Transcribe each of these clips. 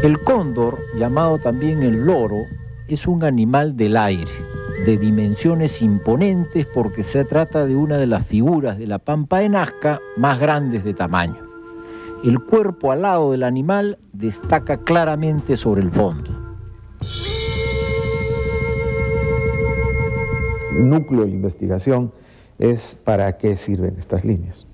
El cóndor, llamado también el loro, es un animal del aire, de dimensiones imponentes porque se trata de una de las figuras de la Pampa de Nazca más grandes de tamaño. El cuerpo alado del animal destaca claramente sobre el fondo. El núcleo de la investigación es para qué sirven estas líneas.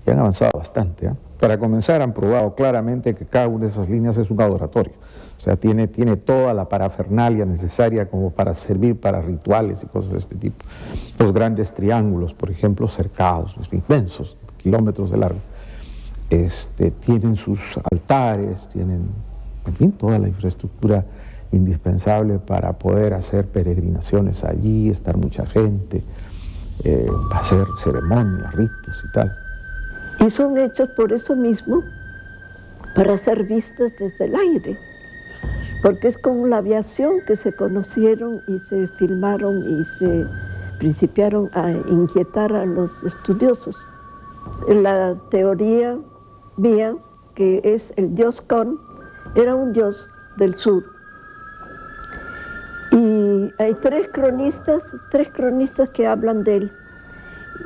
Y han avanzado bastante, ¿eh? Para comenzar, han probado claramente que cada una de esas líneas es un adoratorio. O sea, tiene toda la parafernalia necesaria como para servir para rituales y cosas de este tipo. Los grandes triángulos, por ejemplo, cercados, inmensos, kilómetros de largo, tienen sus altares, tienen, en fin, toda la infraestructura indispensable para poder hacer peregrinaciones allí, estar mucha gente, hacer ceremonias, ritos y tal. Y son hechos por eso mismo para ser vistas desde el aire, porque es con la aviación que se conocieron y se filmaron y se principiaron a inquietar a los estudiosos. La teoría mía, que es el dios Kon, era un dios del sur. Y hay tres cronistas que hablan de él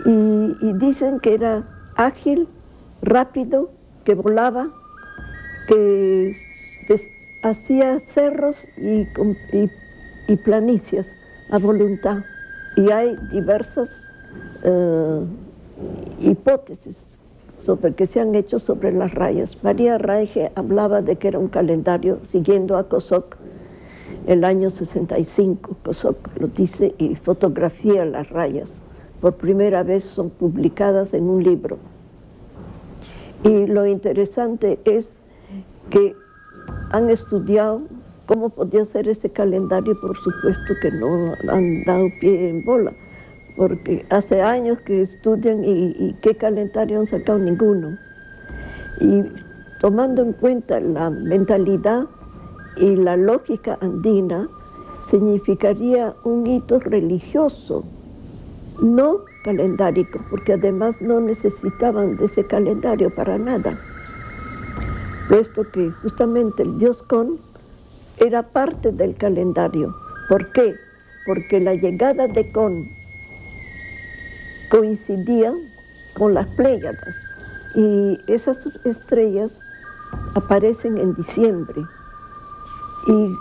y dicen que era ágil, rápido, que volaba, que hacía cerros y planicies a voluntad. Y hay diversas hipótesis que se han hecho sobre las rayas. María Raige hablaba de que era un calendario siguiendo a Cossack, el año 65, Cossack lo dice y fotografía las rayas. Por primera vez son publicadas en un libro. Y lo interesante es que han estudiado cómo podía ser ese calendario y por supuesto que no han dado pie en bola, porque hace años que estudian y qué calendario han sacado ninguno. Y tomando en cuenta la mentalidad y la lógica andina, significaría un hito religioso, no calendárico, porque además no necesitaban de ese calendario para nada, puesto que justamente el dios Kon era parte del calendario. ¿Por qué? Porque la llegada de Kon coincidía con las Pléyades y esas estrellas aparecen en diciembre y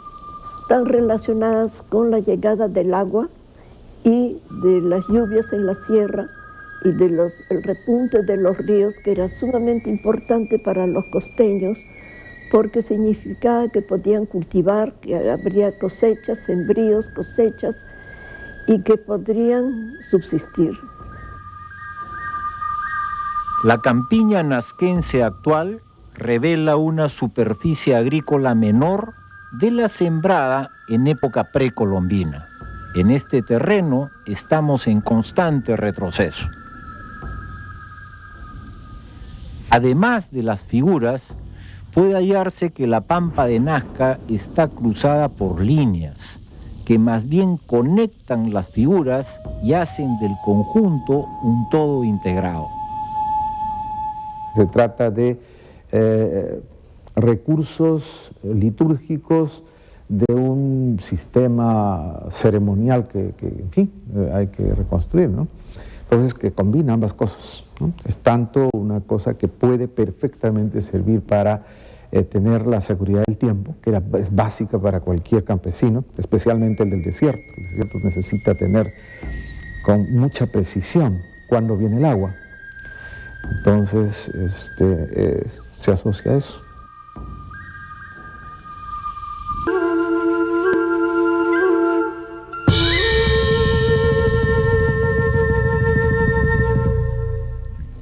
están relacionadas con la llegada del agua y de las lluvias en la sierra y el repunte de los ríos, que era sumamente importante para los costeños porque significaba que podían cultivar, que habría cosechas, sembríos, cosechas y que podrían subsistir. La campiña nazquense actual revela una superficie agrícola menor de la sembrada en época precolombina. En este terreno estamos en constante retroceso. Además de las figuras, puede hallarse que la Pampa de Nazca está cruzada por líneas que más bien conectan las figuras y hacen del conjunto un todo integrado. Se trata de recursos litúrgicos de un sistema ceremonial que en fin, hay que reconstruir, ¿no? Entonces, que combina ambas cosas, ¿no? Es tanto una cosa que puede perfectamente servir para tener la seguridad del tiempo, que es básica para cualquier campesino, especialmente el del desierto. El desierto necesita tener con mucha precisión cuándo viene el agua. Entonces, se asocia a eso.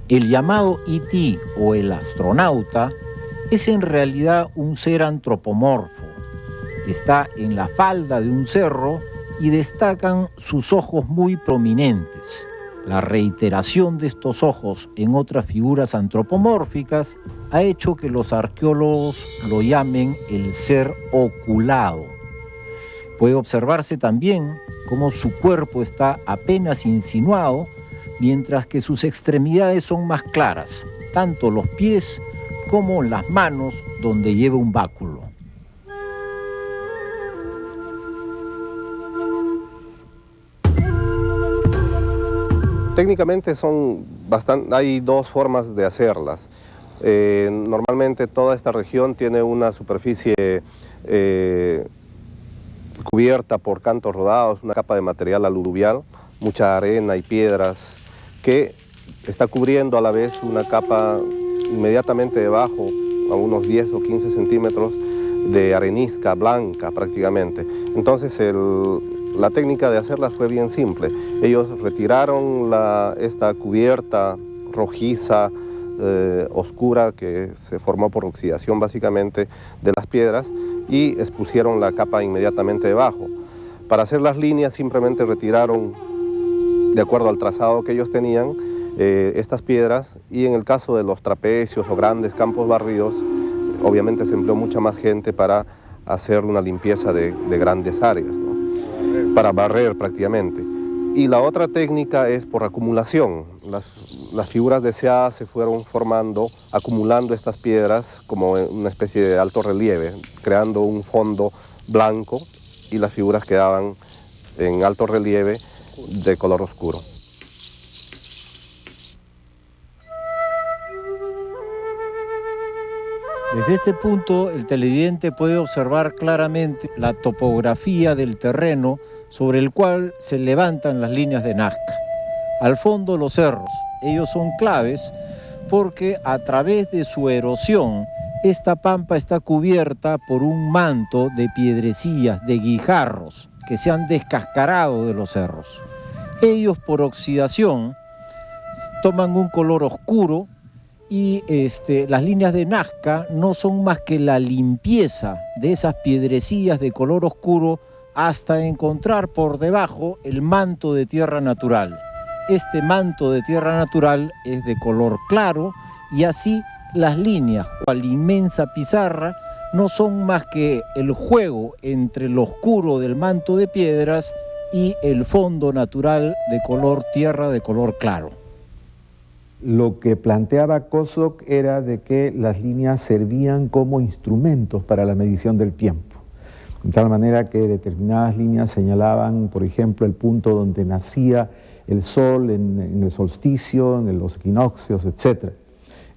El llamado E.T. o el astronauta es en realidad un ser antropomorfo. Está en la falda de un cerro y destacan sus ojos muy prominentes. La reiteración de estos ojos en otras figuras antropomórficas ha hecho que los arqueólogos lo llamen el ser oculado. Puede observarse también cómo su cuerpo está apenas insinuado, mientras que sus extremidades son más claras, tanto los pies como las manos donde lleva un báculo. Técnicamente hay dos formas de hacerlas. Normalmente toda esta región tiene una superficie cubierta por cantos rodados, una capa de material aluvial, mucha arena y piedras, que está cubriendo a la vez una capa inmediatamente debajo, a unos 10 o 15 centímetros, de arenisca blanca prácticamente. Entonces la técnica de hacerlas fue bien simple. Ellos retiraron esta cubierta rojiza, oscura, que se formó por oxidación básicamente de las piedras, y expusieron la capa inmediatamente debajo. Para hacer las líneas simplemente retiraron, de acuerdo al trazado que ellos tenían, estas piedras, y en el caso de los trapecios o grandes campos barridos, obviamente se empleó mucha más gente para hacer una limpieza de grandes áreas, ¿no? Para barrer prácticamente. Y la otra técnica es por acumulación. Las figuras deseadas se fueron formando, acumulando estas piedras como en una especie de alto relieve, creando un fondo blanco, y las figuras quedaban en alto relieve de color oscuro. Desde este punto, el televidente puede observar claramente la topografía del terreno sobre el cual se levantan las líneas de Nazca. Al fondo, los cerros. Ellos son claves porque a través de su erosión, esta pampa está cubierta por un manto de piedrecillas, de guijarros, que se han descascarado de los cerros. Ellos, por oxidación, toman un color oscuro, y las líneas de Nazca no son más que la limpieza de esas piedrecillas de color oscuro hasta encontrar por debajo el manto de tierra natural. Este manto de tierra natural es de color claro, y así las líneas, cual inmensa pizarra, no son más que el juego entre lo oscuro del manto de piedras y el fondo natural de color tierra, de color claro. Lo que planteaba Kosok era de que las líneas servían como instrumentos para la medición del tiempo, de tal manera que determinadas líneas señalaban, por ejemplo, el punto donde nacía el sol en el solsticio, en los equinoccios, etc.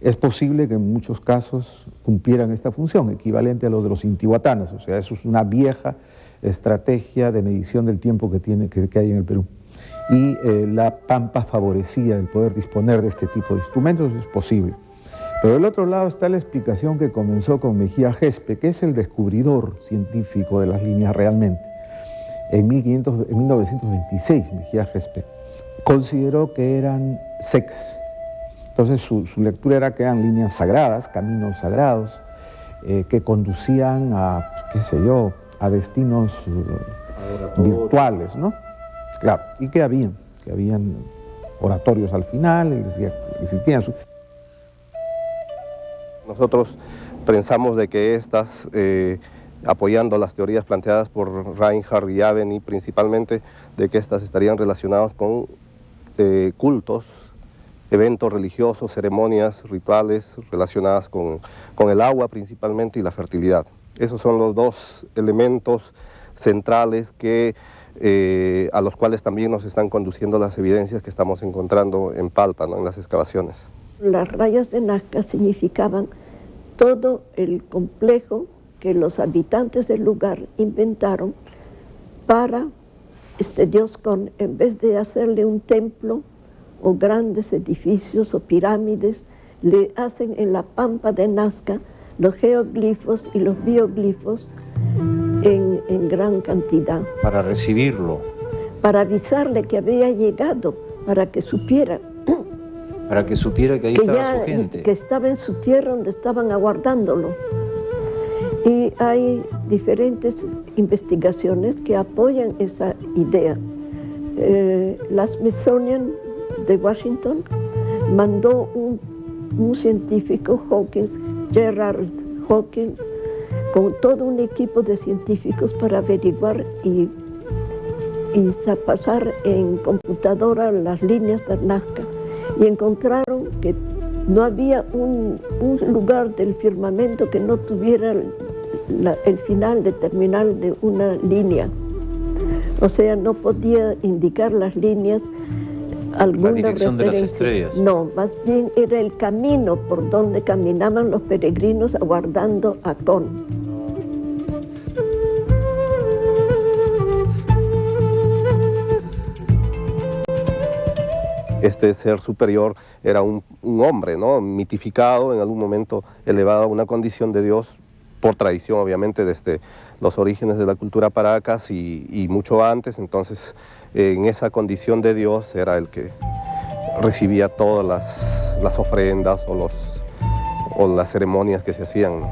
Es posible que en muchos casos cumplieran esta función, equivalente a lo de los intihuatanas, o sea, eso es una vieja estrategia de medición del tiempo que hay en el Perú. Y la pampa favorecía el poder disponer de este tipo de instrumentos, es posible. Pero del otro lado está la explicación que comenzó con Mejía Gespe, que es el descubridor científico de las líneas realmente. En 1926, Mejía Gespe consideró que eran secas. Entonces su lectura era que eran líneas sagradas, caminos sagrados, que conducían a, qué sé yo, a destinos virtuales, ¿no? Claro, y que habían oratorios al final, existían Nosotros pensamos de que estas, apoyando las teorías planteadas por Reinhardt y Aveni, principalmente, de que estas estarían relacionadas con cultos, eventos religiosos, ceremonias, rituales relacionadas con el agua principalmente y la fertilidad. Esos son los dos elementos centrales que a los cuales también nos están conduciendo las evidencias que estamos encontrando en Palpa, ¿no?, en las excavaciones. Las rayas de Nazca significaban todo el complejo que los habitantes del lugar inventaron para este dios Con, en vez de hacerle un templo o grandes edificios o pirámides, le hacen en la pampa de Nazca los geoglifos y los bioglifos en gran cantidad. Para recibirlo. Para avisarle que había llegado, para que supiera. Para que supiera que ahí estaba su gente. Que estaba en su tierra donde estaban aguardándolo. Y hay diferentes investigaciones que apoyan esa idea. La Smithsonian de Washington mandó un científico, Hawkins, Gerard Hawkins, con todo un equipo de científicos para averiguar y pasar en computadora las líneas de Nazca, y encontraron que no había un lugar del firmamento que no tuviera el final de terminal de una línea. O sea, no podía indicar las líneas alguna dirección de las referencia. estrellas. No, más bien era el camino por donde caminaban los peregrinos aguardando a Con. Este ser superior era un hombre, ¿no? Mitificado, en algún momento elevado a una condición de Dios, por tradición obviamente desde los orígenes de la cultura Paracas y mucho antes. Entonces en esa condición de Dios era el que recibía todas las ofrendas o las ceremonias que se hacían